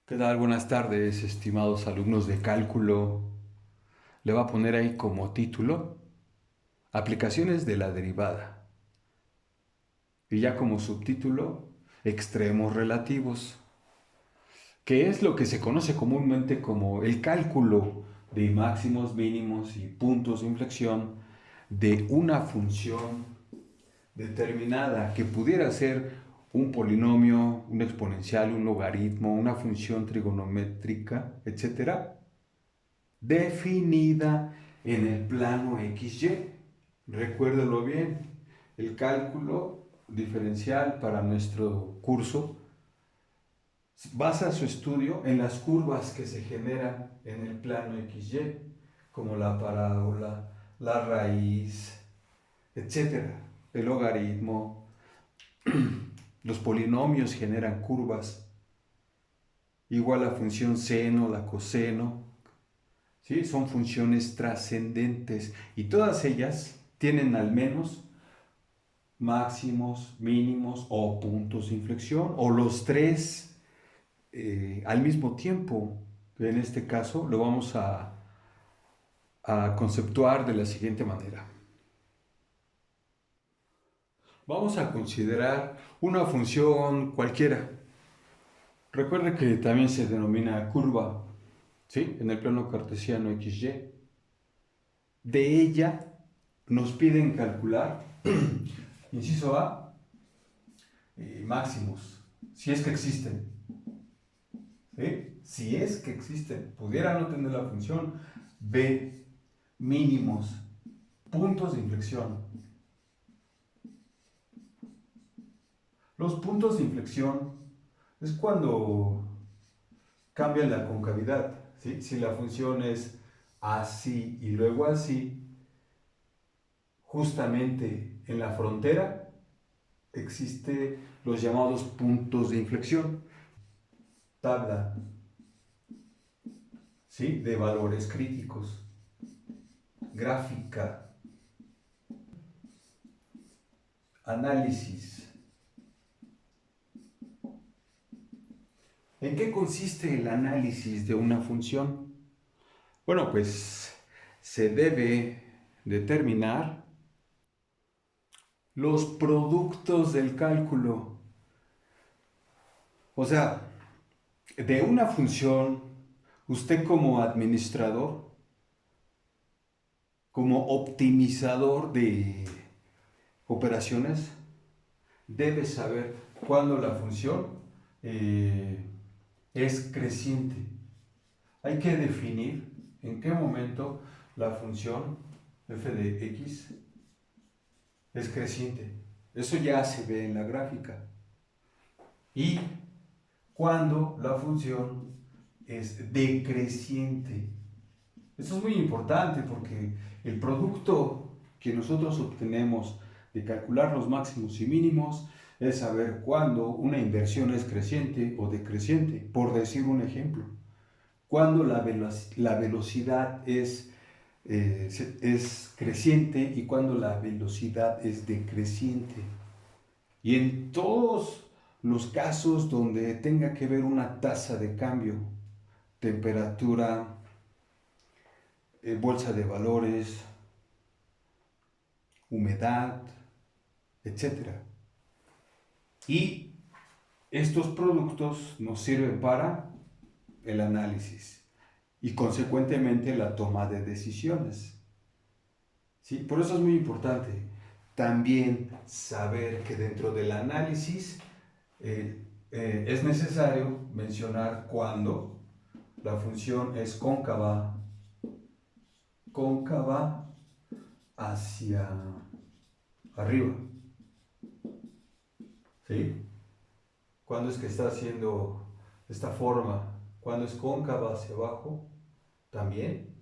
¿Qué tal? Buenas tardes, estimados alumnos de cálculo. Le voy a poner ahí como título Aplicaciones de la derivada. Y ya como subtítulo, Extremos relativos, que es lo que se conoce comúnmente como el cálculo de máximos, mínimos y puntos de inflexión de una función determinada que pudiera ser un polinomio, un exponencial, un logaritmo, una función trigonométrica, etcétera, definida en el plano XY. Recuérdelo bien, el cálculo diferencial para nuestro curso basa su estudio en las curvas que se generan en el plano XY, como la parábola, la raíz, etcétera. El logaritmo, los polinomios generan curvas, igual la función seno, la coseno. ¿Sí? Son funciones trascendentes y todas ellas tienen al menos máximos, mínimos o puntos de inflexión o los tres al mismo tiempo. En este caso lo vamos a conceptuar de la siguiente manera. Vamos a considerar una función cualquiera. Recuerde que también se denomina curva, ¿sí? En el plano cartesiano XY. De ella nos piden calcular, inciso A, máximos, si es que existen. ¿Sí? Si es que existen, pudiera no tener la función. B, mínimos, puntos de inflexión. Los puntos de inflexión es cuando cambia la concavidad. ¿Sí? Si la función es así y luego así, justamente en la frontera existen los llamados puntos de inflexión. Tabla, ¿sí? De valores críticos. Gráfica, análisis. ¿En qué consiste el análisis de una función? Bueno, pues se debe determinar los productos del cálculo. O sea, de una función, usted como administrador, como optimizador de operaciones, debe saber cuándo la función eh, es creciente. Hay que definir en qué momento la función f de x es creciente. Eso ya se ve en la gráfica. Y cuando la función es decreciente. Esto es muy importante porque el producto que nosotros obtenemos de calcular los máximos y mínimos es saber cuándo una inversión es creciente o decreciente, por decir un ejemplo. Cuando la velocidad es creciente y cuando la velocidad es decreciente. Y en todos los casos donde tenga que ver una tasa de cambio, temperatura, bolsa de valores, humedad, etcétera. Y estos productos nos sirven para el análisis y consecuentemente la toma de decisiones. ¿Sí? Por eso es muy importante también saber que dentro del análisis es necesario mencionar cuando la función es cóncava hacia arriba. ¿Sí? Cuando es que está haciendo esta forma, cuando es cóncava hacia abajo, también,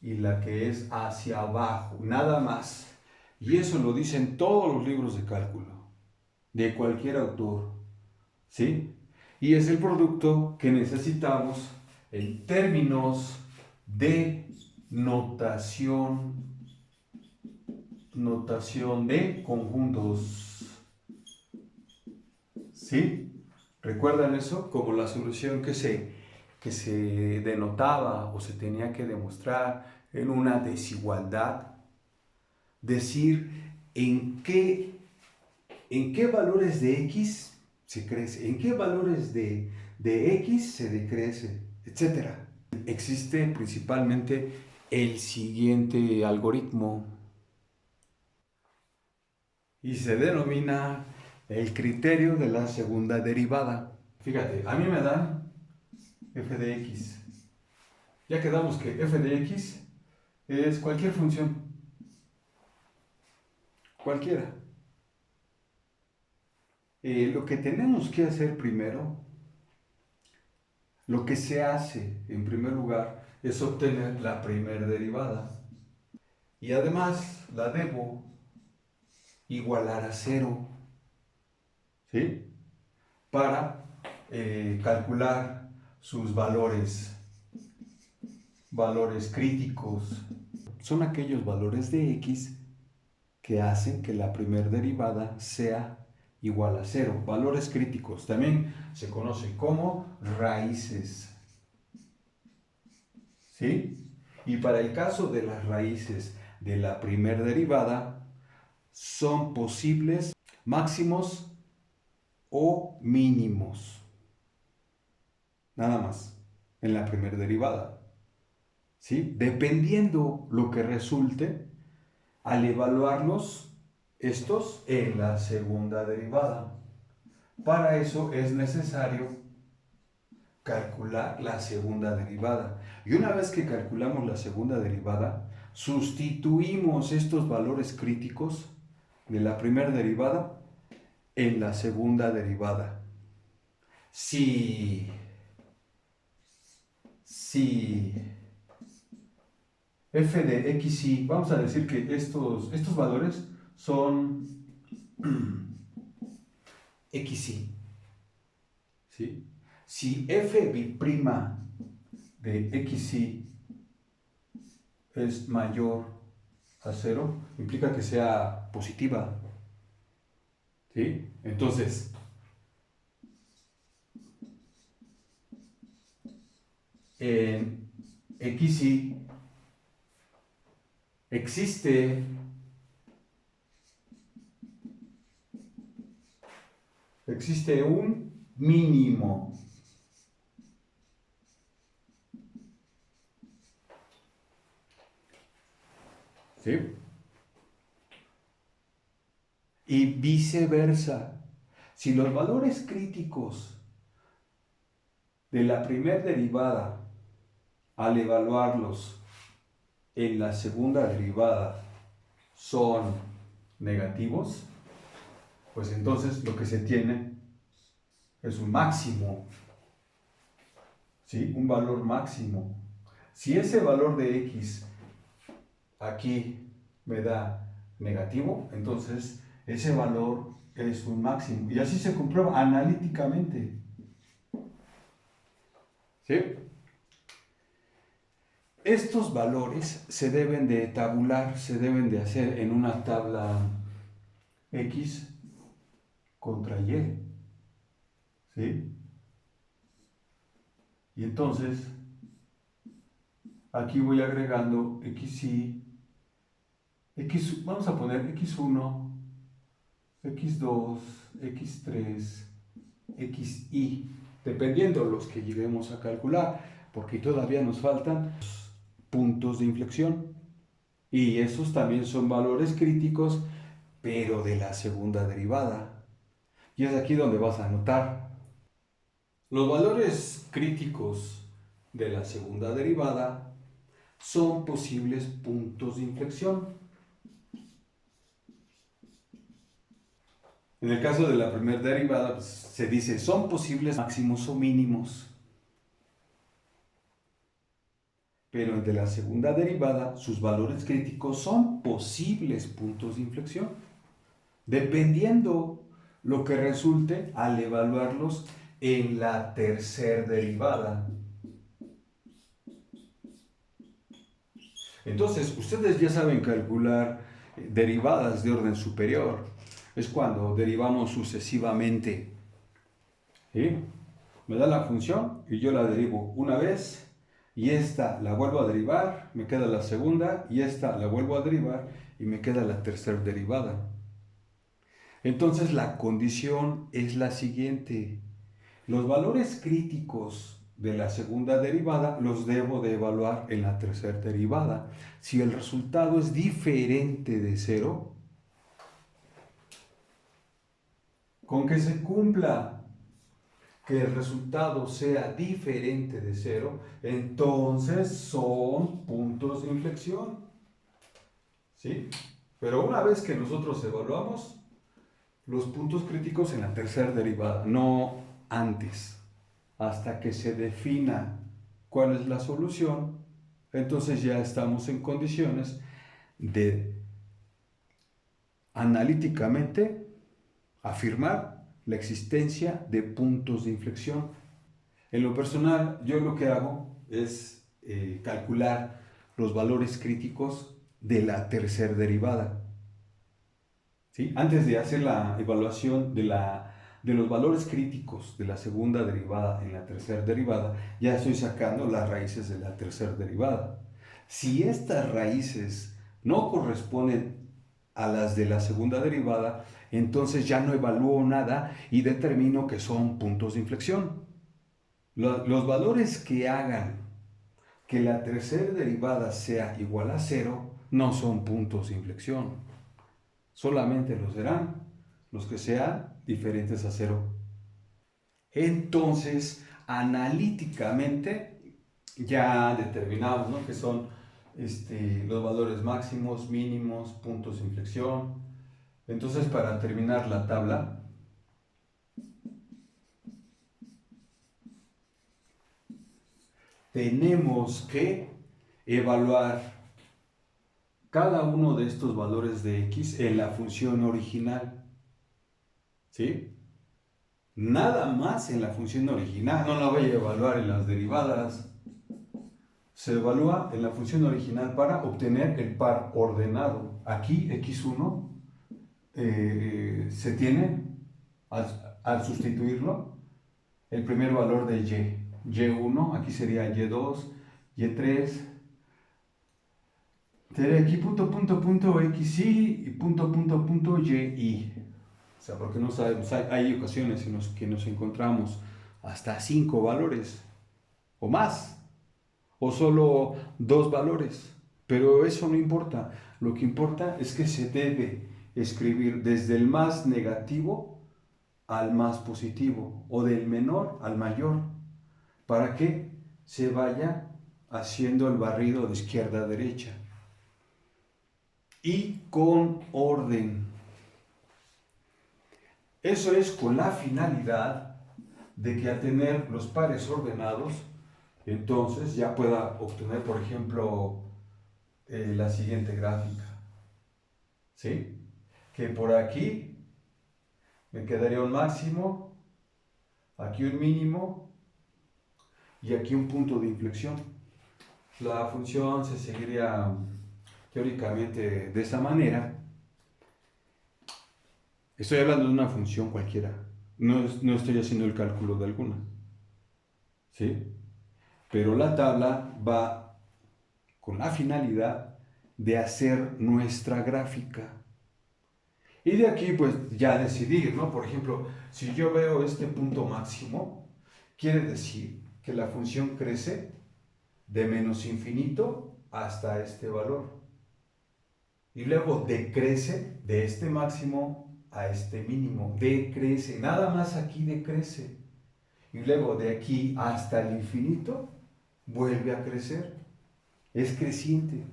y la que es hacia abajo, nada más. Y eso lo dicen todos los libros de cálculo, de cualquier autor, ¿sí? Y es el producto que necesitamos en términos de notación de conjuntos, ¿sí? ¿Recuerdan eso? Como la solución que se denotaba o se tenía que demostrar en una desigualdad. Decir en qué valores de X se crece, en qué valores de X se decrece, etcétera. Existe principalmente el siguiente algoritmo y se denomina el criterio de la segunda derivada. Fíjate, a mí me dan f de x. Ya quedamos que f de x es cualquier función, cualquiera. Lo que tenemos que hacer primero, lo que se hace en primer lugar, es obtener la primera derivada. Y además la debo igualar a cero, ¿sí? Para calcular sus valores críticos. Son aquellos valores de x que hacen que la primera derivada sea igual a cero. Valores críticos también se conocen como raíces, ¿sí? Y para el caso de las raíces de la primera derivada, son posibles máximos o mínimos. Nada más, en la primera derivada, ¿sí? Dependiendo lo que resulte al evaluarlos estos en la segunda derivada. Para eso es necesario calcular la segunda derivada. Y una vez que calculamos la segunda derivada, sustituimos estos valores críticos de la primera derivada en la segunda derivada. Si f de xy, vamos a decir que estos valores son xy, ¿sí? Si f' de xy es mayor a 0, implica que sea positiva, ¿sí? Entonces, en xy existe un mínimo. ¿Sí? Y viceversa. Si los valores críticos de la primera derivada, al evaluarlos en la segunda derivada, son negativos, pues entonces lo que se tiene es un máximo, ¿sí? Un valor máximo. Si ese valor de x aquí me da negativo, entonces ese valor es un máximo. Y así se comprueba analíticamente, ¿sí? Estos valores se deben de tabular, se deben de hacer en una tabla x contra y, ¿sí? Y entonces aquí voy agregando xy, vamos a poner x1, x2, x3, xy, dependiendo los que lleguemos a calcular, porque todavía nos faltan puntos de inflexión. Y esos también son valores críticos, pero de la segunda derivada. Y es aquí donde vas a notar. Los valores críticos de la segunda derivada son posibles puntos de inflexión. En el caso de la primera derivada, pues, se dice son posibles máximos o mínimos. Pero el de la segunda derivada, sus valores críticos son posibles puntos de inflexión, dependiendo lo que resulte al evaluarlos en la tercera derivada. Entonces, ustedes ya saben calcular derivadas de orden superior. Es cuando derivamos sucesivamente ¿Sí? Me da la función y yo la derivo una vez y esta la vuelvo a derivar, me queda la segunda y esta la vuelvo a derivar y me queda la tercera derivada. Entonces la condición es la siguiente. Los valores críticos de la segunda derivada los debo de evaluar en la tercera derivada. Si el resultado es diferente de cero, con que se cumpla que el resultado sea diferente de cero, entonces son puntos de inflexión. ¿Sí? Pero una vez que nosotros evaluamos los puntos críticos en la tercera derivada, no antes, hasta que se defina cuál es la solución, entonces ya estamos en condiciones de analíticamente afirmar la existencia de puntos de inflexión. En lo personal, yo lo que hago es calcular los valores críticos de la tercera derivada. ¿Sí? Antes de hacer la evaluación de los valores críticos de la segunda derivada en la tercera derivada, ya estoy sacando las raíces de la tercera derivada. Si estas raíces no corresponden a las de la segunda derivada, entonces ya no evalúo nada y determino que son puntos de inflexión. Los valores que hagan que la tercera derivada sea igual a cero no son puntos de inflexión. Solamente lo serán los que sean diferentes a cero. Entonces, analíticamente ya determinamos, ¿no?, que son los valores máximos, mínimos, puntos de inflexión. Entonces, para terminar la tabla, tenemos que evaluar cada uno de estos valores de x en la función original. ¿Sí? Nada más en la función original, no la voy a evaluar en las derivadas. Se evalúa en la función original para obtener el par ordenado. Aquí x1 se tiene, al sustituirlo, el primer valor de y1, aquí sería y2, y3, sería aquí punto xy y punto yi. O sea, porque no sabemos, hay ocasiones en las que nos encontramos hasta 5 valores o más, o solo 2 valores, pero eso no importa. Lo que importa es que se debe escribir desde el más negativo al más positivo, o del menor al mayor, para que se vaya haciendo el barrido de izquierda a derecha y con orden. Eso es con la finalidad de que al tener los pares ordenados, entonces ya pueda obtener, por ejemplo, la siguiente gráfica. ¿Sí? Que por aquí me quedaría un máximo, aquí un mínimo y aquí un punto de inflexión. La función se seguiría teóricamente de esa manera. Estoy hablando de una función cualquiera. No estoy haciendo el cálculo de alguna. ¿Sí? Pero la tabla va con la finalidad de hacer nuestra gráfica. Y de aquí pues ya decidir, ¿no? Por ejemplo, si yo veo este punto máximo, quiere decir que la función crece de menos infinito hasta este valor. Y luego decrece de este máximo a este mínimo. Decrece, nada más aquí decrece. Y luego de aquí hasta el infinito vuelve a crecer. Es creciente.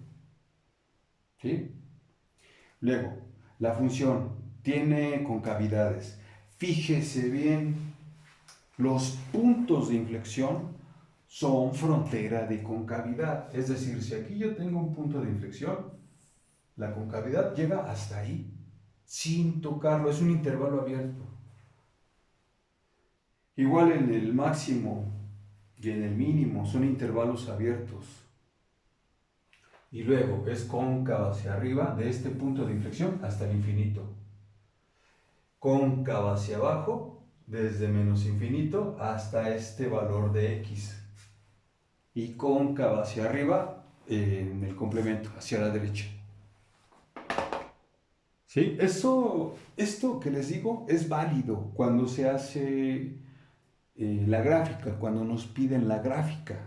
¿Sí? Luego, la función tiene concavidades. Fíjese bien, los puntos de inflexión son frontera de concavidad. Es decir, si aquí yo tengo un punto de inflexión, la concavidad llega hasta ahí, sin tocarlo, es un intervalo abierto. Igual en el máximo y en el mínimo son intervalos abiertos. Y luego es cóncava hacia arriba de este punto de inflexión hasta el infinito. Cóncava hacia abajo desde menos infinito hasta este valor de x. Y cóncava hacia arriba en el complemento, hacia la derecha. ¿Sí? Esto que les digo es válido cuando se hace la gráfica, cuando nos piden la gráfica.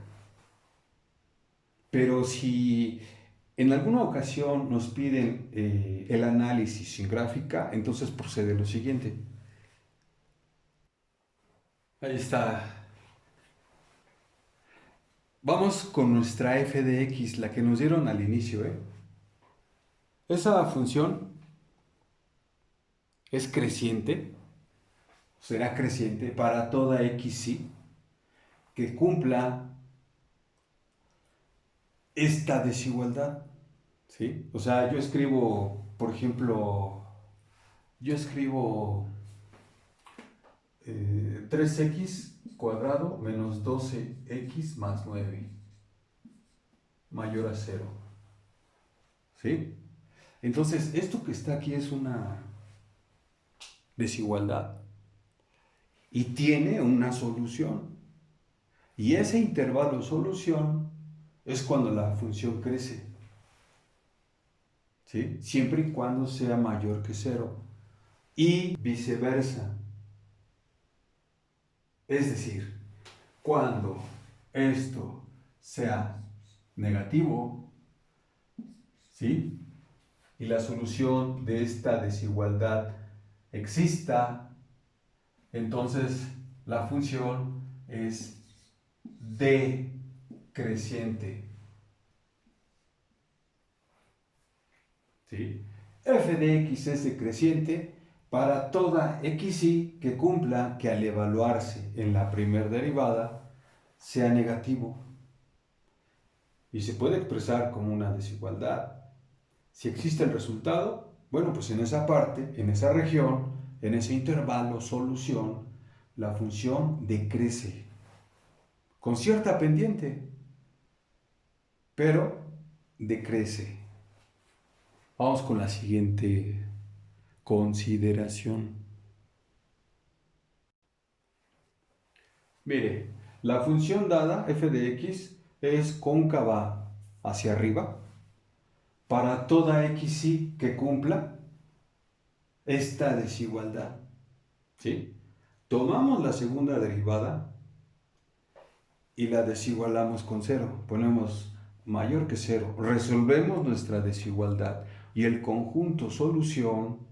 Pero si en alguna ocasión nos piden el análisis sin gráfica, entonces procede lo siguiente. Ahí está. Vamos con nuestra f de x, la que nos dieron al inicio. Esa función es creciente, será creciente para toda xy que cumpla esta desigualdad. ¿Sí? O sea, yo escribo, por ejemplo, 3x cuadrado menos 12x más 9 mayor a 0. ¿Sí? Entonces, esto que está aquí es una desigualdad y tiene una solución. Y ese intervalo solución es cuando la función crece. ¿Sí? Siempre y cuando sea mayor que 0. Y viceversa. Es decir, cuando esto sea negativo, ¿sí? Y la solución de esta desigualdad exista, entonces la función es decreciente. ¿Sí? F de x es decreciente para toda xy que cumpla que al evaluarse en la primera derivada sea negativo. Y se puede expresar como una desigualdad. Si existe el resultado, bueno, pues en esa parte, en esa región, en ese intervalo solución, la función decrece con cierta pendiente, pero decrece. Vamos con la siguiente consideración. Mire, la función dada, f de x, es cóncava hacia arriba para toda xy que cumpla esta desigualdad. ¿Sí? Tomamos la segunda derivada y la desigualamos con 0. Ponemos mayor que 0. Resolvemos nuestra desigualdad y el conjunto solución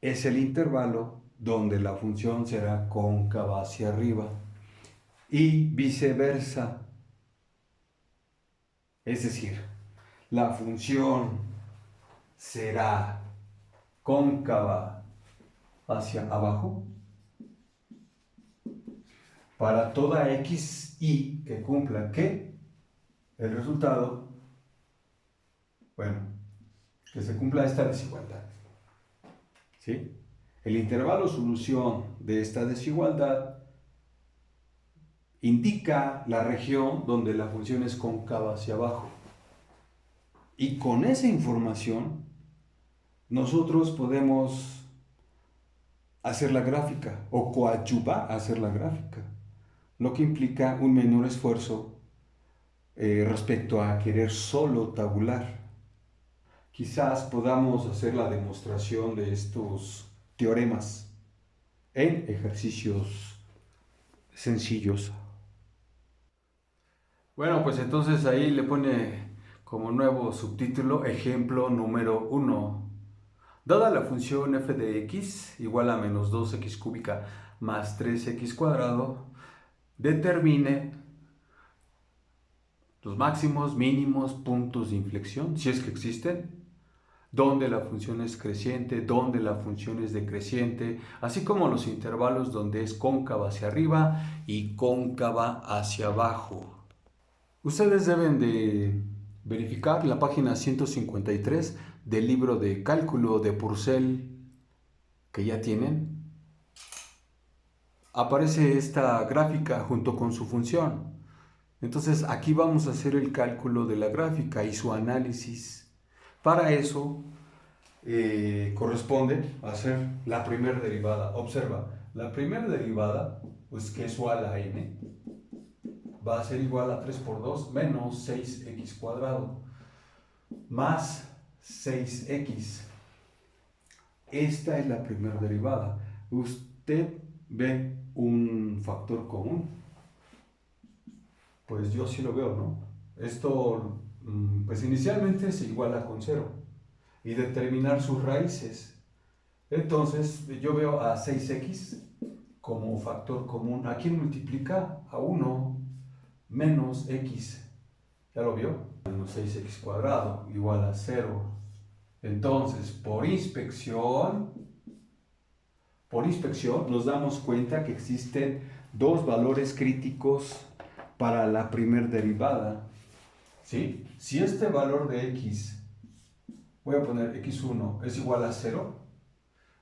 es el intervalo donde la función será cóncava hacia arriba y viceversa. Es decir, la función será cóncava hacia abajo para toda xy que cumpla que el resultado, bueno, que se cumpla esta desigualdad. ¿Sí? El intervalo solución de esta desigualdad indica la región donde la función es cóncava hacia abajo. Y con esa información, nosotros podemos hacer la gráfica o coadyuvar a hacer la gráfica, lo que implica un menor esfuerzo respecto a querer solo tabular. Quizás podamos hacer la demostración de estos teoremas en ejercicios sencillos. Bueno, pues entonces ahí le pone como nuevo subtítulo ejemplo número 1. Dada la función f de x igual a menos 2x cúbica más 3x cuadrado, determine los máximos, mínimos, puntos de inflexión, si es que existen, donde la función es creciente, donde la función es decreciente, así como los intervalos donde es cóncava hacia arriba y cóncava hacia abajo. Ustedes deben de verificar la página 153 del libro de cálculo de Purcell que ya tienen. Aparece esta gráfica junto con su función. Entonces aquí vamos a hacer el cálculo de la gráfica y su análisis. Para eso corresponde hacer la primera derivada. Observa, La primera derivada, pues que es igual a n, va a ser igual a 3 por 2 menos 6x cuadrado más 6x. Esta es la primera derivada. ¿Usted ve un factor común? Pues yo sí lo veo, ¿no? Esto, pues inicialmente se iguala con 0 y determinar sus raíces. Entonces yo veo a 6x como factor común. ¿A quién multiplica? A 1 menos x. ¿Ya lo vio? Menos 6x cuadrado igual a 0. Entonces, por inspección nos damos cuenta que existen dos valores críticos para la primer derivada. ¿Sí? Si este valor de x, voy a poner x1, es igual a 0,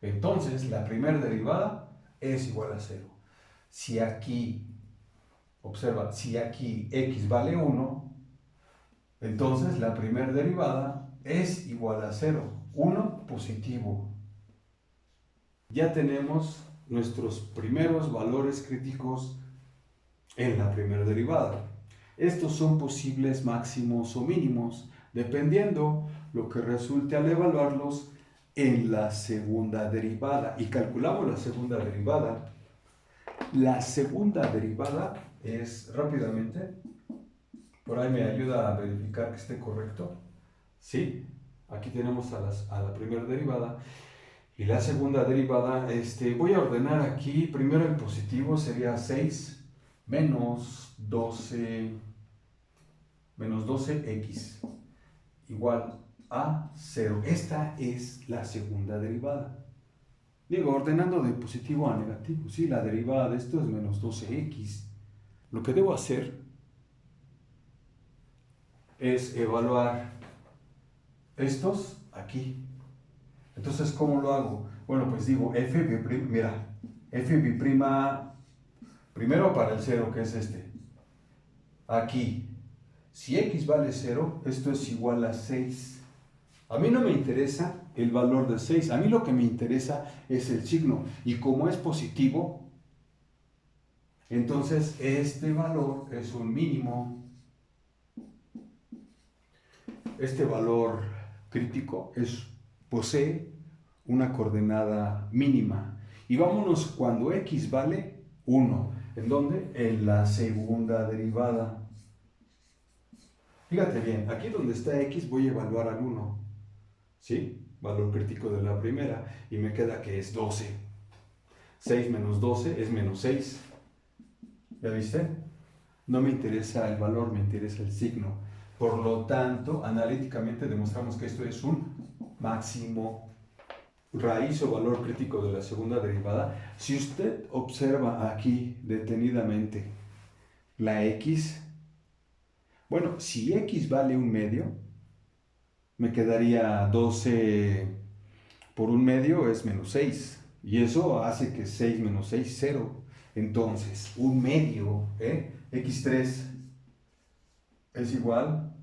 entonces la primera derivada es igual a 0. Si aquí, observa, si aquí x vale 1, entonces la primera derivada es igual a 0. 1 positivo. Ya tenemos nuestros primeros valores críticos en la primera derivada. Estos son posibles máximos o mínimos, dependiendo lo que resulte al evaluarlos en la segunda derivada. Y calculamos la segunda derivada. La segunda derivada es, rápidamente, por ahí me ayuda a verificar que esté correcto. Sí, aquí tenemos a la primera derivada. Y la segunda derivada, voy a ordenar aquí, primero el positivo sería 6 menos 12x igual a 0. Esta es la segunda derivada. Digo, ordenando de positivo a negativo, sí, la derivada de esto es menos 12x. Lo que debo hacer es evaluar estos aquí. Entonces, ¿cómo lo hago? Bueno, pues digo, mira, f' primero para el 0, que es este. Aquí, si x vale 0, esto es igual a 6. A mí no me interesa el valor de 6, a mí lo que me interesa es el signo. Y como es positivo, entonces este valor es un mínimo. Este valor crítico posee una coordenada mínima. Y vámonos cuando x vale 1. ¿En dónde? En la segunda derivada. Fíjate bien, aquí donde está x voy a evaluar al 1. ¿Sí? Valor crítico de la primera. Y me queda que es 12. 6 menos 12 es menos 6. ¿Ya viste? No me interesa el valor, me interesa el signo. Por lo tanto, analíticamente demostramos que esto es un máximo raíz o valor crítico de la segunda derivada. Si usted observa aquí detenidamente la x, bueno, si x vale 1/2, me quedaría 12 por 1/2 es menos 6. Y eso hace que 6 menos 6, 0. Entonces, 1/2, x3 es igual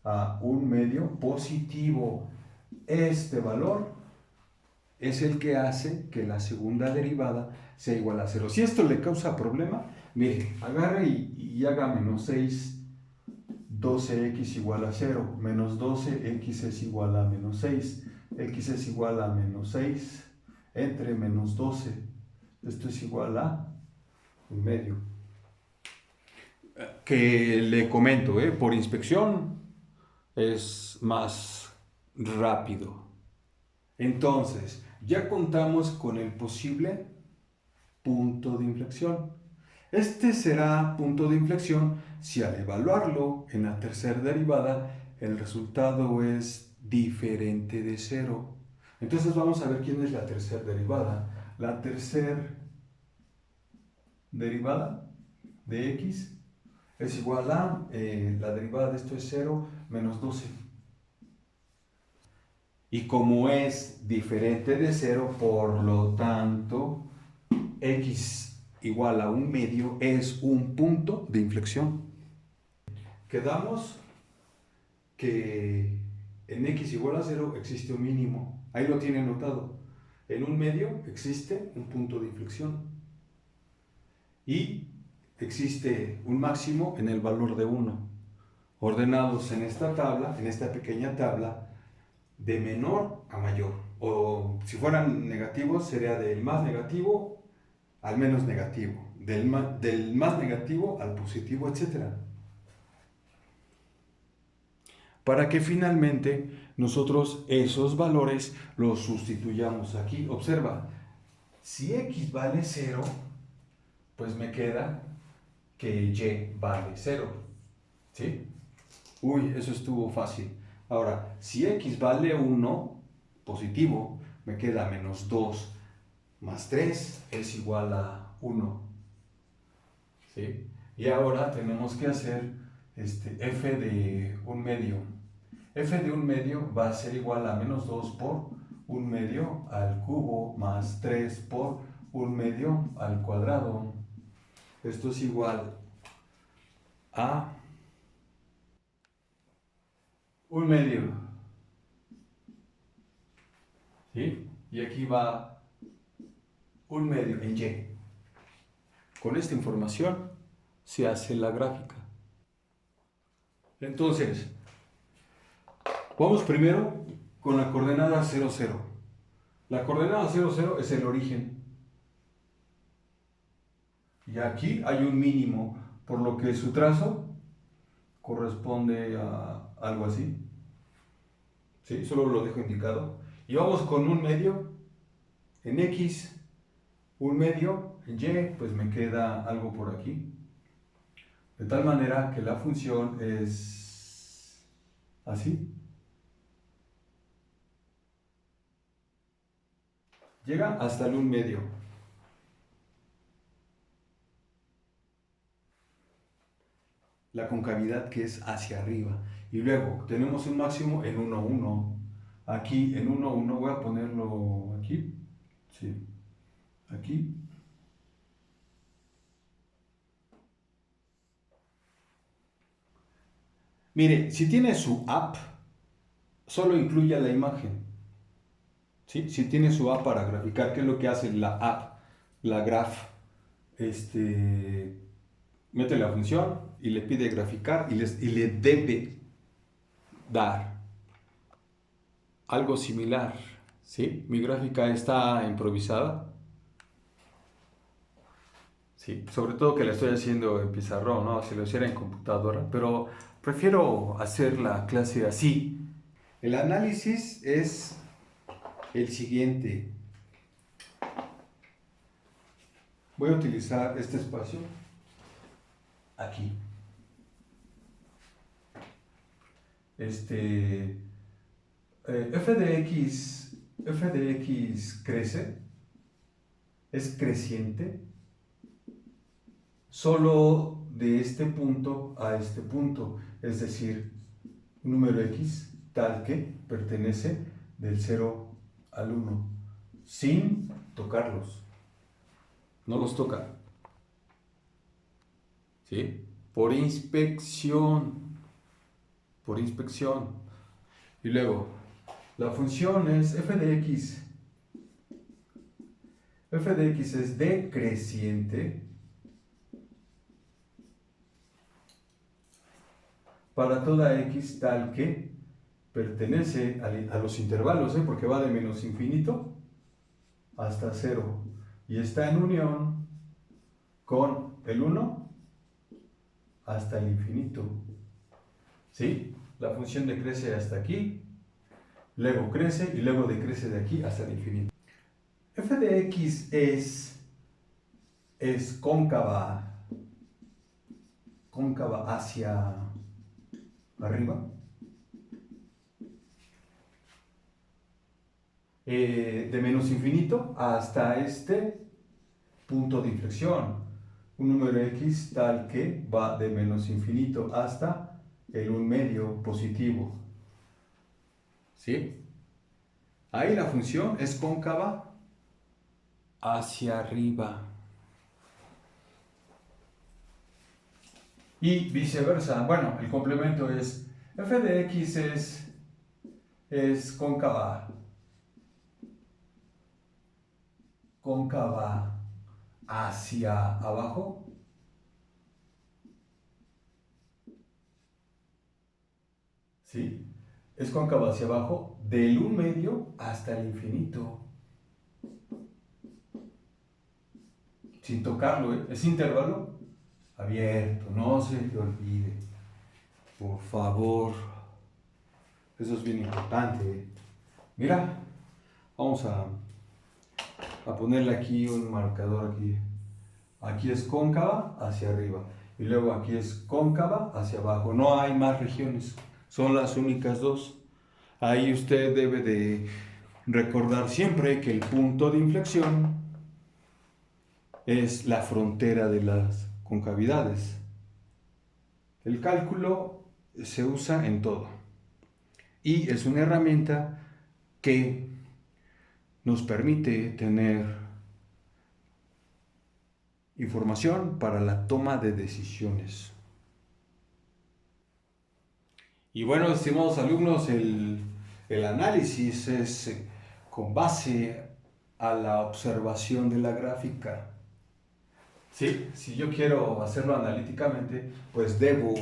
a 1/2 positivo. Este valor es el que hace que la segunda derivada sea igual a 0. Si esto le causa problema, mire, agarre y haga menos 6, 12x igual a 0, menos 12x es igual a menos 6, x es igual a menos 6, entre menos 12, esto es igual a 1/2. Que le comento, por inspección es más rápido. Entonces, ya contamos con el posible punto de inflexión. Este será punto de inflexión si al evaluarlo en la tercera derivada el resultado es diferente de 0. Entonces vamos a ver quién es la tercera derivada. La tercera derivada de x es igual a, la derivada de esto es 0 menos 12. Y como es diferente de 0, por lo tanto, x igual a 1/2 es un punto de inflexión. Quedamos que en x igual a 0 existe un mínimo. Ahí lo tiene anotado. En un medio existe un punto de inflexión y existe un máximo en el valor de 1, ordenados en esta tabla, en esta pequeña tabla, de menor a mayor. O si fueran negativos, sería del más negativo al menos negativo, del más negativo al positivo, etc. Para que finalmente nosotros esos valores los sustituyamos aquí. Observa, si x vale 0, pues me queda que y vale 0. ¿Sí? Uy, eso estuvo fácil. Ahora, si x vale 1, positivo, me queda menos 2 más 3 es igual a 1. ¿Sí? Y ahora tenemos que hacer f de un medio. F de un medio va a ser igual a menos 2 por un medio al cubo más 3 por un medio al cuadrado. Esto es igual a un medio. ¿Sí? Y aquí va un medio en y. Con esta información se hace la gráfica. Entonces, vamos primero con la coordenada 0, 0. La coordenada 0, 0 es el origen. Y aquí hay un mínimo, por lo que su trazo corresponde a algo así. ¿Sí? Solo lo dejo indicado. Y vamos con un medio en x, un medio en y, pues me queda algo por aquí. De tal manera que la función es así. Llega hasta el 1 medio. La concavidad que es hacia arriba. Y luego tenemos un máximo en 1, 1. Aquí en 1, 1 voy a ponerlo aquí. Sí. Aquí. Mire, si tiene su app, solo incluya la imagen. ¿Sí? Si tiene su app para graficar, ¿qué es lo que hace la app? La graph. Mete la función y le pide graficar y le debe dar algo similar. ¿Sí? Mi gráfica está improvisada. Sí, sobre todo que la estoy haciendo en pizarrón, ¿no? Si lo hiciera en computadora, pero prefiero hacer la clase así. El análisis es el siguiente. Voy a utilizar este espacio aquí. F de x crece, es creciente, solo de este punto a este punto, es decir, un número x tal que pertenece del 0 al 1, sin tocarlos. No los toca. ¿Sí? Por inspección. Por inspección. Y luego, la función es f de x. F de x es decreciente para toda x tal que pertenece a los intervalos, porque va de menos infinito hasta 0 y está en unión con el 1 hasta el infinito. ¿Sí? La función decrece hasta aquí, luego crece y luego decrece de aquí hasta el infinito. F de x es cóncava hacia arriba. De menos infinito hasta este punto de inflexión. Un número x tal que va de menos infinito hasta el 1 medio positivo. ¿Sí? Ahí la función es cóncava hacia arriba. Y viceversa. Bueno, el complemento es f de x es cóncava cóncava hacia abajo. ¿Sí? Es cóncava hacia abajo del 1/2 hasta el infinito. Sin tocarlo, ¿eh? Es intervalo abierto, no se te olvide. Por favor. Eso es bien importante, ¿eh? Mira, vamos a ponerle aquí un marcador aquí. Aquí es cóncava hacia arriba. Y luego aquí es cóncava hacia abajo. No hay más regiones. Son las únicas dos. Ahí usted debe de recordar siempre que el punto de inflexión es la frontera de las concavidades. El cálculo se usa en todo y es una herramienta que nos permite tener información para la toma de decisiones. Y bueno, estimados alumnos, el análisis es con base a la observación de la gráfica. Sí, si yo quiero hacerlo analíticamente, pues debo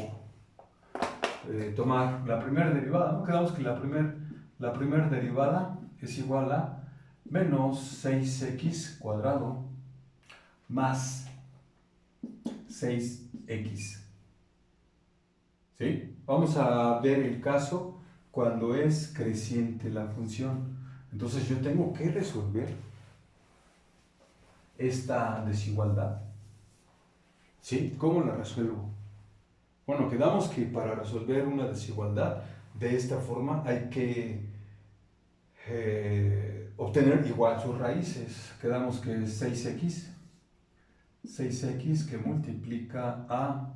tomar la primera derivada, ¿no? Quedamos que la primera derivada es igual a menos 6x cuadrado más 6x. ¿Sí? Vamos a ver el caso cuando es creciente la función. Entonces yo tengo que resolver esta desigualdad. ¿Sí? ¿Cómo la resuelvo? Bueno, quedamos que para resolver una desigualdad de esta forma hay que obtener igual sus raíces. Quedamos que es 6x que multiplica a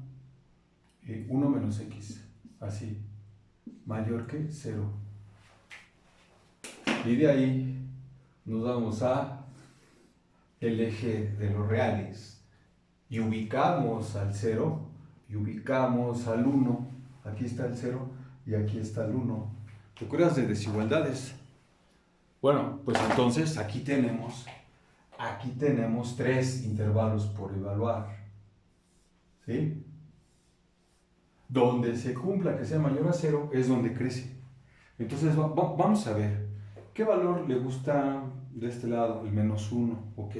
1 menos x, así, mayor que 0. Y de ahí nos vamos a el eje de los reales y ubicamos al 0 y ubicamos al 1. Aquí está el 0 y aquí está el 1. ¿Te acuerdas de desigualdades? Bueno, pues entonces aquí tenemos 3 intervalos por evaluar. ¿Sí? Donde se cumpla que sea mayor a 0 es donde crece. Entonces vamos a ver qué valor le gusta de este lado, el menos 1. Ok,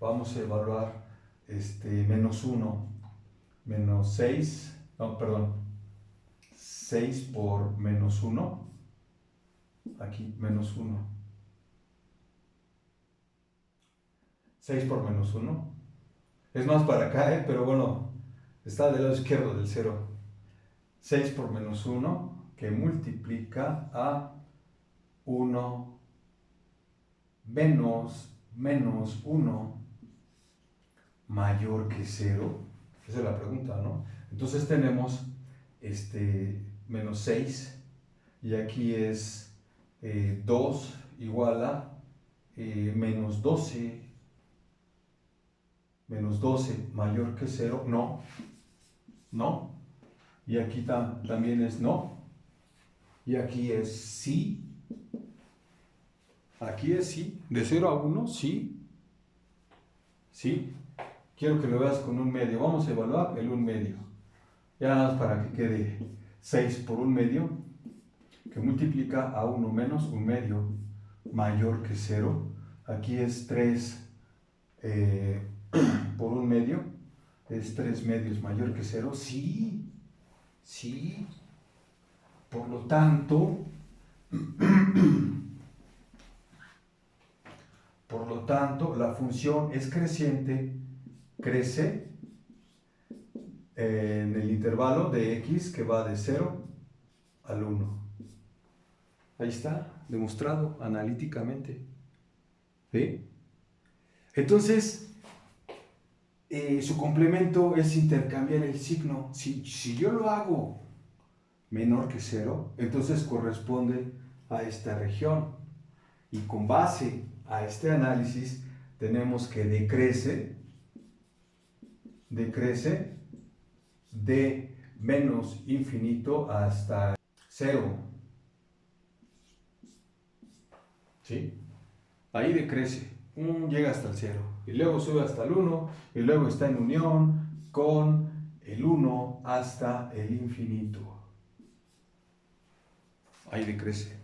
vamos a evaluar menos 1, menos 6, no, perdón, 6 por menos 1, aquí menos 1, 6 por menos 1, es más para acá, pero bueno, está del lado izquierdo del 0, 6 por menos 1, que multiplica a 1 menos 1 mayor que 0. Esa es la pregunta, ¿no? Entonces tenemos menos 6 y aquí es 2 igual a menos 12. Menos 12 mayor que 0, no. No. Y aquí también es no. Y aquí es sí. Aquí es sí. De 0 a 1, sí. Sí. Quiero que lo veas con un medio. Vamos a evaluar el 1/2. Ya nada más para que quede 6 por 1/2, que multiplica a 1 menos 1/2 mayor que 0. Aquí es 3 por 1/2. Es 3 medios mayor que 0. Sí. Sí. Por lo tanto, la función es creciente, crece en el intervalo de x que va de 0 al 1. Ahí está, demostrado analíticamente. ¿Sí? Entonces, su complemento es intercambiar el signo. Si yo lo hago menor que 0, entonces corresponde a esta región. Y con base a este análisis tenemos que decrece de menos infinito hasta 0. ¿Sí? Ahí decrece llega hasta el 0, y luego sube hasta el 1, y luego está en unión con el 1 hasta el infinito. Ahí decrece.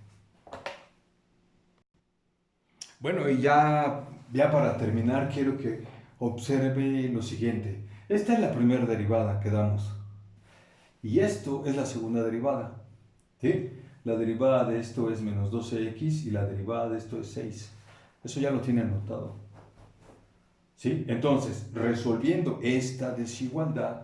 Bueno, y ya para terminar, quiero que observe lo siguiente. Esta es la primera derivada que damos. Y esto es la segunda derivada. ¿Sí? La derivada de esto es menos 12x y la derivada de esto es 6. Eso ya lo tiene anotado. ¿Sí? Entonces, resolviendo esta desigualdad,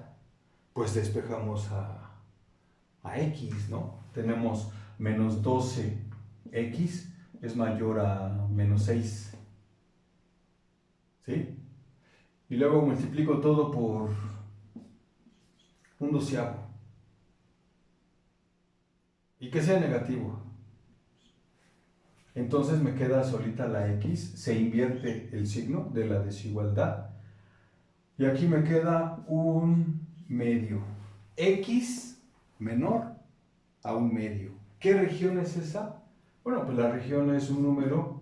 pues despejamos a x, ¿no? Tenemos menos 12x es mayor a menos 6. ¿Sí? Y luego multiplico todo por un doceavo. Y que sea negativo. Entonces me queda solita la x, se invierte el signo de la desigualdad. Y aquí me queda un medio. X menor a un medio. ¿Qué región es esa? Bueno, pues la región es un número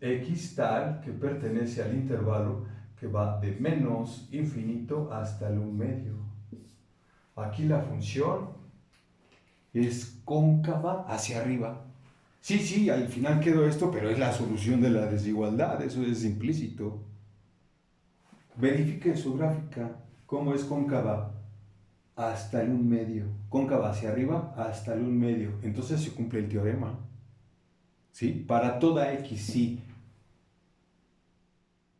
x tal que pertenece al intervalo que va de menos infinito hasta el 1 medio. Aquí la función es cóncava hacia arriba. Sí, al final quedó esto, pero es la solución de la desigualdad, eso es implícito. Verifique su gráfica, cómo es cóncava hasta el 1 medio, cóncava hacia arriba hasta el 1 medio. Entonces se cumple el teorema. ¿Sí? Para toda x, sí,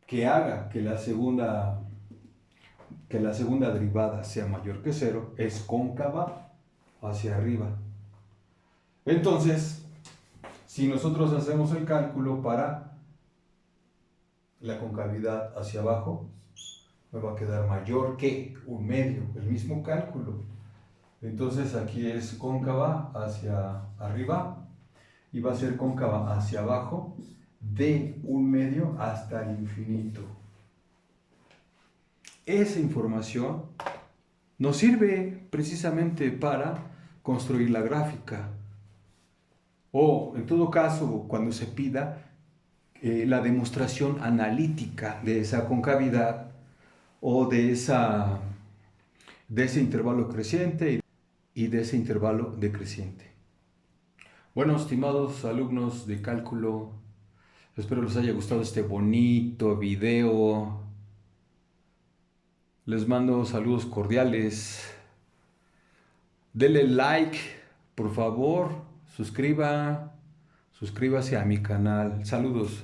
que haga que la segunda derivada sea mayor que 0, es cóncava hacia arriba. Entonces, si nosotros hacemos el cálculo para la concavidad hacia abajo, me va a quedar mayor que 1 medio, el mismo cálculo. Entonces aquí es cóncava hacia arriba y va a ser cóncava hacia abajo de 1 medio hasta el infinito. Esa información nos sirve precisamente para construir la gráfica. O, en todo caso, cuando se pida la demostración analítica de esa concavidad o de ese intervalo creciente y de ese intervalo decreciente. Bueno, estimados alumnos de cálculo, espero les haya gustado este bonito video. Les mando saludos cordiales. Denle like, por favor. Suscríbase a mi canal. Saludos.